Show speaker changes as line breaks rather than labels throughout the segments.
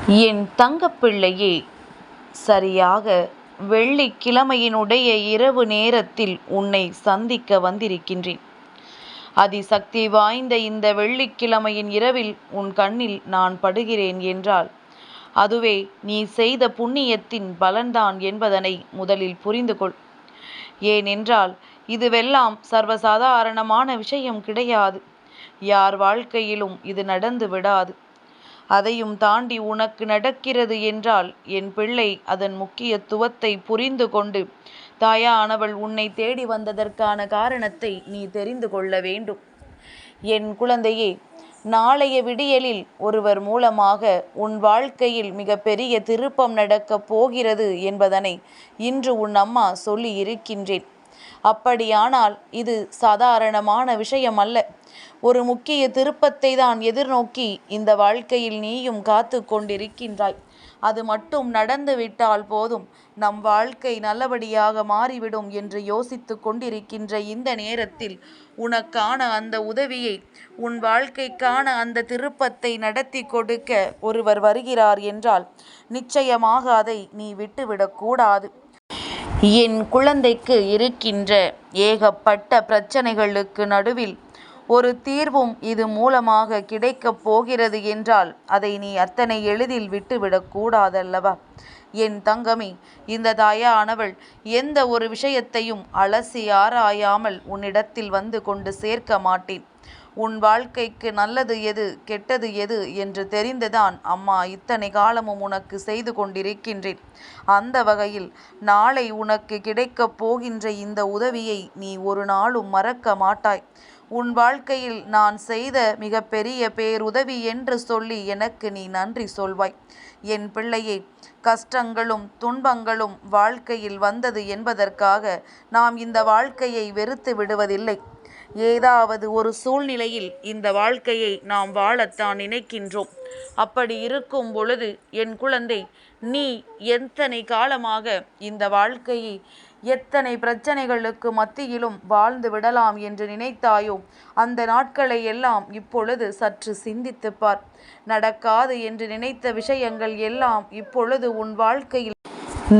என் தங்கப்பிள்ளையே, சரியாக வெள்ளிக்கிழமையினுடைய இரவு நேரத்தில் உன்னை சந்திக்க வந்திருக்கின்றேன். அதிசக்தி வாய்ந்த இந்த வெள்ளிக்கிழமையின் இரவில் உன் கண்ணில் நான் படுகிறேன் என்றால் அதுவே நீ செய்த புண்ணியத்தின் பலன்தான் என்பதனை முதலில் புரிந்து கொள். ஏனென்றால் இதுவெல்லாம் சர்வசாதாரணமான விஷயம் கிடையாது. யார் வாழ்க்கையிலும் இது நடந்து விடாது. அதையும் தாண்டி உனக்கு நடக்கிறது என்றால் என் பிள்ளை அதன் முக்கியத்துவத்தை புரிந்து கொண்டு தாயானவள் உன்னை தேடி வந்ததற்கான காரணத்தை நீ தெரிந்து கொள்ள வேண்டும். என் குழந்தையே, நாளைய விடியலில் ஒருவர் மூலமாக உன் வாழ்க்கையில் மிக பெரிய திருப்பம் நடக்கப் போகிறது என்பதனை இன்று உன் அம்மா சொல்லி இருக்கின்றேன். அப்படியானால் இது சாதாரணமான விஷயம் அல்ல. ஒரு முக்கிய திருப்பத்தை தான் எதிர்நோக்கி இந்த வாழ்க்கையில் நீயும் காத்து கொண்டிருக்கின்றாய். அது மட்டும் நடந்துவிட்டால் போதும், நம் வாழ்க்கை நல்லபடியாக மாறிவிடும் என்று யோசித்து கொண்டிருக்கின்ற இந்த நேரத்தில் உனக்கான அந்த உதவியை, உன் வாழ்க்கைக்கான அந்த திருப்பத்தை நடத்தி கொடுக்க ஒருவர் வருகிறார் என்றால் நிச்சயமாக அதை நீ விட்டுவிடக்கூடாது. என் குழந்தைக்கு இருக்கின்ற ஏகப்பட்ட பிரச்சனைகளுக்கு நடுவில் ஒரு தீர்வும் இது மூலமாக கிடைக்கப் போகிறது என்றால் அதை நீ அத்தனை எளிதில் விட்டுவிடக்கூடாதல்லவா? என் தங்கமே, இந்த தாயானவள் எந்த ஒரு விஷயத்தையும் அலசி ஆராயாமல் உன்னிடத்தில் வந்து கொண்டு சேர்க்க மாட்டேன். உன் வாழ்க்கைக்கு நல்லது எது கெட்டது எது என்று தெரிந்துதான் அம்மா இத்தனை காலமும் உனக்கு செய்து கொண்டிருக்கின்றேன். அந்த வகையில் நாளை உனக்கு கிடைக்கப் போகின்ற இந்த உதவியை நீ ஒரு நாளும் மறக்க மாட்டாய். உன் வாழ்க்கையில் நான் செய்த மிக பெரிய பேருதவி என்று சொல்லி எனக்கு நீ நன்றி சொல்வாய். என் பிள்ளையே, கஷ்டங்களும் துன்பங்களும் வாழ்க்கையில் வந்தது என்பதற்காக நாம் இந்த வாழ்க்கையை வெறுத்து விடுவதில்லை. ஏதாவது ஒரு சூழ்நிலையில் இந்த வாழ்க்கையை நாம் வாழத்தான் நினைக்கின்றோம். அப்படி இருக்கும் பொழுது என் குழந்தை, நீ எத்தனை காலமாக இந்த வாழ்க்கையை எத்தனை பிரச்சனைகளுக்கு மத்தியிலும் வாழ்ந்து விடலாம் என்று நினைத்தாயோ அந்த நாட்களை எல்லாம் இப்பொழுது சற்று சிந்தித்து பார். நடக்காது என்று நினைத்த விஷயங்கள் எல்லாம் இப்பொழுது உன் வாழ்க்கையில்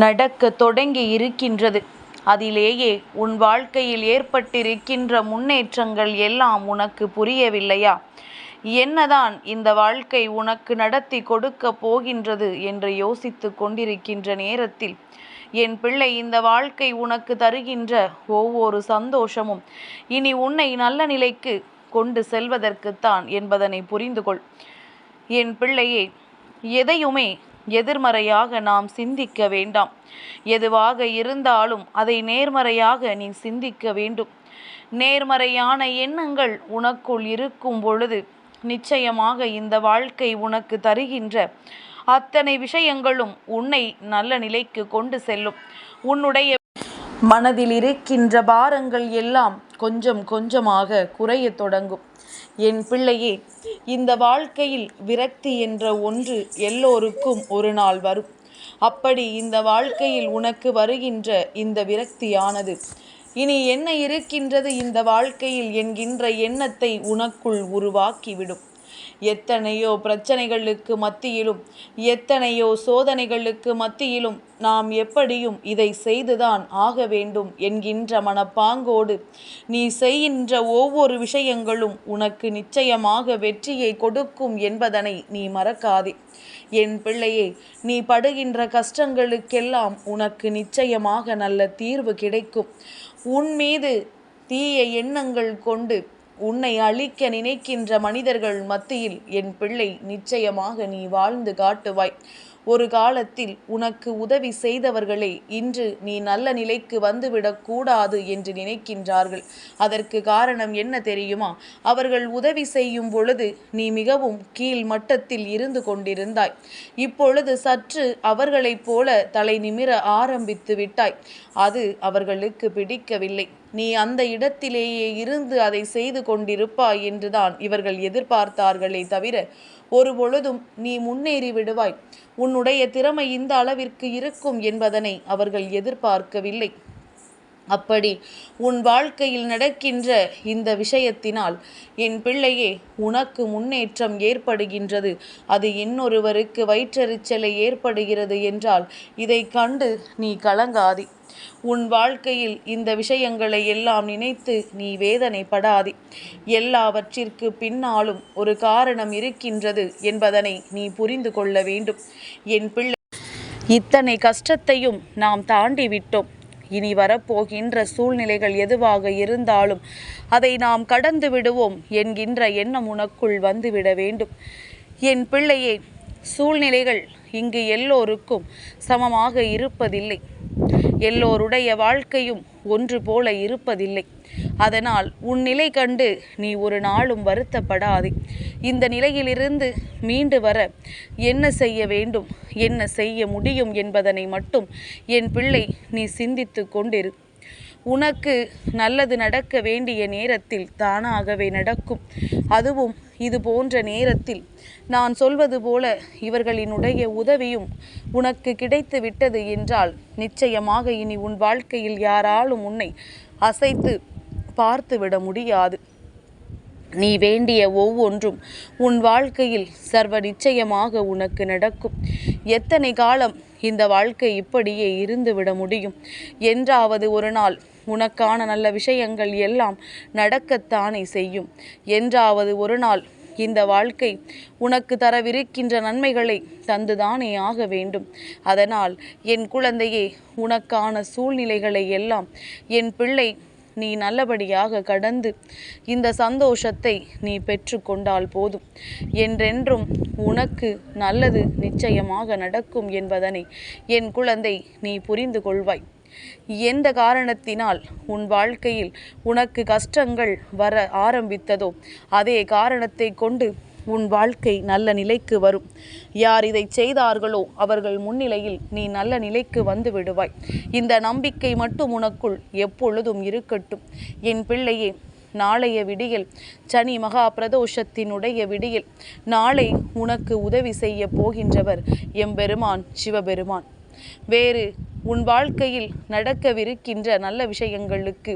நடக்க தொடங்கி இருக்கின்றது. அதிலேயே உன் வாழ்க்கையில் ஏற்பட்டிருக்கின்ற முன்னேற்றங்கள் எல்லாம் உனக்கு புரியவில்லையா? என்னதான் இந்த வாழ்க்கை உனக்கு நடத்தி கொடுக்க போகின்றது என்று யோசித்து கொண்டிருக்கின்ற நேரத்தில் என் பிள்ளை, இந்த வாழ்க்கை உனக்கு தருகின்ற ஒவ்வொரு சந்தோஷமும் இனி உன்னை நல்ல நிலைக்கு கொண்டு செல்வதற்குத்தான் என்பதனை புரிந்து கொள். என் பிள்ளையே, எதையுமே எதிர்மறையாக நாம் சிந்திக்க வேண்டாம். எதுவாக இருந்தாலும் அதை நேர்மறையாக நீ சிந்திக்க வேண்டும். நேர்மறையான எண்ணங்கள் உனக்குள் இருக்கும் பொழுது நிச்சயமாக இந்த வாழ்க்கை உனக்கு தருகின்ற அத்தனை விஷயங்களும் உன்னை நல்ல நிலைக்கு கொண்டு செல்லும். உன்னுடைய மனதில் இருக்கின்ற பாரங்கள் எல்லாம் கொஞ்சம் கொஞ்சமாக குறைய தொடங்கும். என் பிள்ளையே, இந்த வாழ்க்கையில் விரக்தி என்ற ஒன்று எல்லோருக்கும் ஒரு நாள் வரும். அப்படி இந்த வாழ்க்கையில் உனக்கு வருகின்ற இந்த விரக்தியானது இனி என்ன இருக்கின்றது இந்த வாழ்க்கையில் என்கின்ற எண்ணத்தை உனக்குள் உருவாக்கிவிடும். எத்தனையோ பிரச்சனைகளுக்கு மத்தியிலும், எத்தனையோ சோதனைகளுக்கு மத்தியிலும் நாம் எப்படியும் இதை செய்துதான் ஆக வேண்டும் என்கின்ற மனப்பாங்கோடு நீ செய்கின்ற ஒவ்வொரு விஷயங்களும் உனக்கு நிச்சயமாக வெற்றியை கொடுக்கும் என்பதனை நீ மறக்காதே. என் பிள்ளையே, நீ படுகின்ற கஷ்டங்களுக்கெல்லாம் உனக்கு நிச்சயமாக நல்ல தீர்வு கிடைக்கும். உன் மீது தீய எண்ணங்கள் கொண்டு உன்னை அழிக்க நினைக்கின்ற மனிதர்கள் மத்தியில் என் பிள்ளை நிச்சயமாக நீ வாழ்ந்து காட்டுவாய். ஒரு காலத்தில் உனக்கு உதவி செய்தவர்களே இன்று நீ நல்ல நிலைக்கு வந்துவிடக்கூடாது என்று நினைக்கின்றார்கள். அதற்கு காரணம் என்ன தெரியுமா? அவர்கள் உதவி செய்யும் பொழுது நீ மிகவும் கீழ் மட்டத்தில் இருந்து கொண்டிருந்தாய். இப்பொழுது சற்று அவர்களைப் போல தலை நிமிர ஆரம்பித்து விட்டாய். அது அவர்களுக்கு பிடிக்கவில்லை. நீ அந்த இடத்திலேயே இருந்து அதை செய்து கொண்டிருப்பாய் என்றுதான் இவர்கள் எதிர்பார்த்தார்களே தவிர ஒரு பொழுதும் நீ முன்னேறி விடுவாய், உன்னுடைய திறமை இந்த அளவிற்கு இருக்கும் என்பதனை அவர்கள் எதிர்பார்க்கவில்லை. அப்படி உன் வாழ்க்கையில் நடக்கின்ற இந்த விஷயத்தினால் என் பிள்ளையே உனக்கு முன்னேற்றம் ஏற்படுகின்றது, அது இன்னொருவருக்கு வயிற்றெரிச்சலை ஏற்படுகிறது என்றால் இதை கண்டு நீ கலங்காதே. உன் வாழ்க்கையில் இந்த விஷயங்களை எல்லாம் நினைத்து நீ வேதனைப்படாதே. எல்லாவற்றிற்கு பின்னாலும் ஒரு காரணம் இருக்கின்றது என்பதனை நீ புரிந்து கொள்ள வேண்டும். என் பிள்ளை, இத்தனை கஷ்டத்தையும் நாம் தாண்டி விட்டோம். இனி வரப்போகின்ற சூழ்நிலைகள் எதுவாக இருந்தாலும் அதை நாம் கடந்து விடுவோம் என்கின்ற எண்ணம் உனக்குள் வந்துவிட வேண்டும். என் பிள்ளையே, சூழ்நிலைகள் இங்கு எல்லோருக்கும் சமமாக இருப்பதில்லை. எல்லோருடைய வாழ்க்கையும் ஒன்று போல இருப்பதில்லை. அதனால் உன் நிலை கண்டு நீ ஒரு நாளும் வருத்தப்படாதே. இந்த நிலையிலிருந்து மீண்டு வர என்ன செய்ய வேண்டும், என்ன செய்ய முடியும் என்பதனை மட்டும் என் பிள்ளை நீ சிந்தித்து கொண்டிரு. உனக்கு நல்லது நடக்க வேண்டிய நேரத்தில் தானாகவே நடக்கும். அதுவும் இது போன்ற நேரத்தில் நான் சொல்வது போல இவர்களினுடைய உதவியும் உனக்கு கிடைத்து விட்டது என்றால் நிச்சயமாக இனி உன் வாழ்க்கையில் யாராலும் உன்னை அசைத்து பார்த்துவிட முடியாது. நீ வேண்டிய ஒவ்வொன்றும் உன் வாழ்க்கையில் சர்வ நிச்சயமாக உனக்கு நடக்கும். எத்தனை காலம் இந்த வாழ்க்கை இப்படியே இருந்துவிட முடியும்? என்றாவது ஒரு நாள் உனக்கான நல்ல விஷயங்கள் எல்லாம் நடக்கத்தானே செய்யும். என்றாவது ஒரு நாள் இந்த வாழ்க்கை உனக்கு தரவிருக்கின்ற நன்மைகளை தந்துதானே ஆக வேண்டும். அதனால் என் குழந்தையே, உனக்கான சூழ்நிலைகளை எல்லாம் என் பிள்ளை நீ நல்லபடியாக கடந்து இந்த சந்தோஷத்தை நீ பெற்று கொண்டால் போதும். என்றென்றும் உனக்கு நல்லது நிச்சயமாக நடக்கும் என்பதனை என் குழந்தை நீ புரிந்து கொள்வாய். எந்த காரணத்தினால் உன் வாழ்க்கையில் உனக்கு கஷ்டங்கள் வர ஆரம்பித்ததோ அதே காரணத்தை கொண்டு உன் வாழ்க்கை நல்ல நிலைக்கு வரும். யார் இதை செய்தார்களோ அவர்கள் முன்னிலையில் நீ நல்ல நிலைக்கு வந்து விடுவாய். இந்த நம்பிக்கை மட்டும் உனக்குள் எப்பொழுதும் இருக்கட்டும். என் பிள்ளையே, நாளைய விடியல் சனி மகா பிரதோஷத்தினுடைய விடியல். நாளை உனக்கு உதவி செய்ய போகின்றவர் எம்பெருமான் சிவபெருமான். வேறு உன் வாழ்க்கையில் நடக்கவிருக்கின்ற நல்ல விஷயங்களுக்கு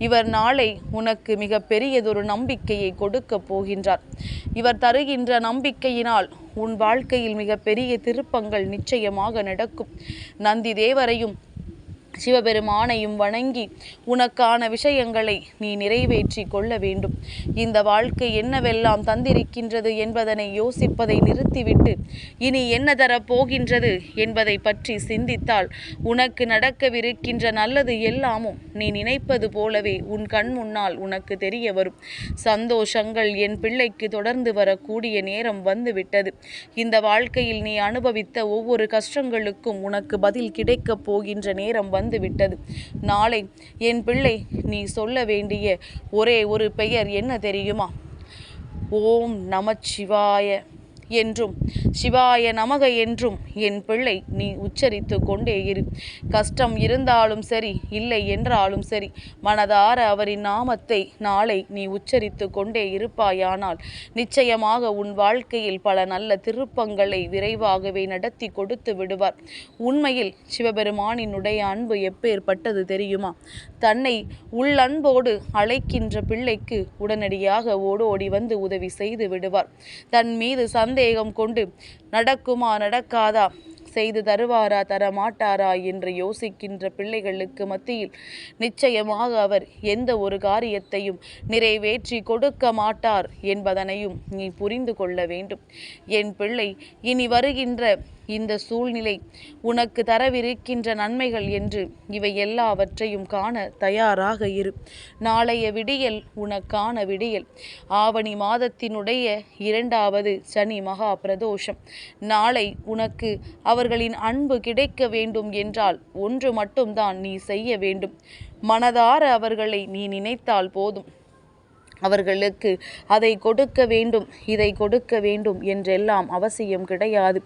இவர் நாளை உனக்கு மிக பெரியதொரு நம்பிக்கையை கொடுக்க போகின்றார். இவர் தருகின்ற நம்பிக்கையினால் உன் வாழ்க்கையில் மிக பெரிய திருப்பங்கள் நிச்சயமாக நடக்கும். நந்தி தேவரையும் சிவபெருமானையும் வணங்கி உனக்கான விஷயங்களை நீ நிறைவேற்றி கொள்ள வேண்டும். இந்த வாழ்க்கை என்னவெல்லாம் தந்திருக்கின்றது என்பதனை யோசிப்பதை நிறுத்திவிட்டு இனி என்ன தரப்போகின்றது என்பதை பற்றி சிந்தித்தால் உனக்கு நடக்கவிருக்கின்ற நல்லது எல்லாமும் நீ நினைப்பது போலவே உன் கண் முன்னால் உனக்கு தெரிய வரும். சந்தோஷங்கள் என் பிள்ளைக்கு தொடர்ந்து வரக்கூடிய நேரம் வந்துவிட்டது. இந்த வாழ்க்கையில் நீ அனுபவித்த ஒவ்வொரு கஷ்டங்களுக்கும் உனக்கு பதில் கிடைக்கப் போகின்ற நேரம் வந்துவிட்டது. நாளை என் பிள்ளை நீ சொல்ல வேண்டிய ஒரே ஒரு பெயர் என்ன தெரியுமா? ஓம் நமச்சிவாய என்றும் சிவாய நமக என்றும் என் பிள்ளை நீ உச்சரித்து கொண்டே இரு. கஷ்டம் இருந்தாலும் சரி, இல்லை என்றாலும் சரி, மனதார அவரின் நாமத்தை நாளை நீ உச்சரித்து கொண்டே இருப்பாயானால் நிச்சயமாக உன் வாழ்க்கையில் பல நல்ல திருப்பங்களை விரைவாகவே நடத்தி கொடுத்து விடுவார். உண்மையில் சிவபெருமானினுடைய அன்பு எப்பேற்பட்டது தெரியுமா? தன்னை உள்ளன்போடு அழைக்கின்ற பிள்ளைக்கு உடனடியாக ஓடோடி வந்து உதவி செய்து விடுவார். தன் மீது சந்தேகம் கொண்டு நடக்குமா நடக்காதா, செய்து தருவாரா தரமாட்டாரா என்று யோசிக்கின்ற பிள்ளைகளுக்கு மத்தியில் நிச்சயமாக அவர் எந்த ஒரு காரியத்தையும் நிறைவேற்றி கொடுக்க மாட்டார் என்பதனையும் நீ புரிந்து கொள்ள வேண்டும். என் பிள்ளை, இனி வருகின்ற இந்த சூழ்நிலை உனக்கு தரவிருக்கின்ற நன்மைகள் என்று இவை எல்லாவற்றையும் காண தயாராக இரு. நாளைய விடியல் உனக்கான விடியல். ஆவணி மாதத்தினுடைய 2வது சனி மகா பிரதோஷம். நாளை உனக்கு அவர்களின் அன்பு கிடைக்க வேண்டும் என்றால் ஒன்று மட்டும்தான் நீ செய்ய வேண்டும். மனதார அவர்களை நீ நினைத்தால் போதும். அவர்களுக்கு அதை கொடுக்க வேண்டும், இதை கொடுக்க வேண்டும் என்றெல்லாம் அவசியம் கிடையாது.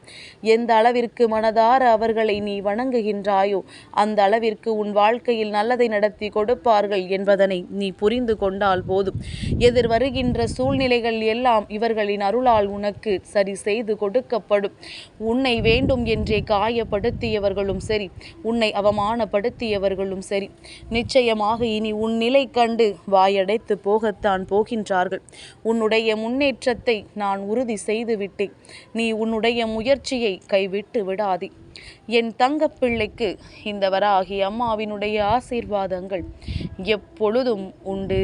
எந்த அளவிற்கு மனதார அவர்களை நீ வணங்குகின்றாயோ அந்த அளவிற்கு உன் வாழ்க்கையில் நல்லதை நடத்தி கொடுப்பார்கள் என்பதனை நீ புரிந்து கொண்டால் போதும். எதிர் வருகின்ற சூழ்நிலைகள் எல்லாம் இவர்களின் அருளால் உனக்கு சரி செய்து கொடுக்கப்படும். உன்னை வேண்டும் என்றே காயப்படுத்தியவர்களும் சரி, உன்னை அவமானப்படுத்தியவர்களும் சரி, நிச்சயமாக இனி உன் நிலை கண்டு வாயடைத்து போகத்தான் போகின்றார்கள். உன்னுடைய முன்னேற்றத்தை நான் உறுதி செய்து விட்டேன். நீ உன்னுடைய முயற்சியை கைவிட்டு விடாதே. என் தங்கப்பிள்ளைக்கு இந்த வராகி அம்மாவினுடைய ஆசீர்வாதங்கள் எப்பொழுதும் உண்டு.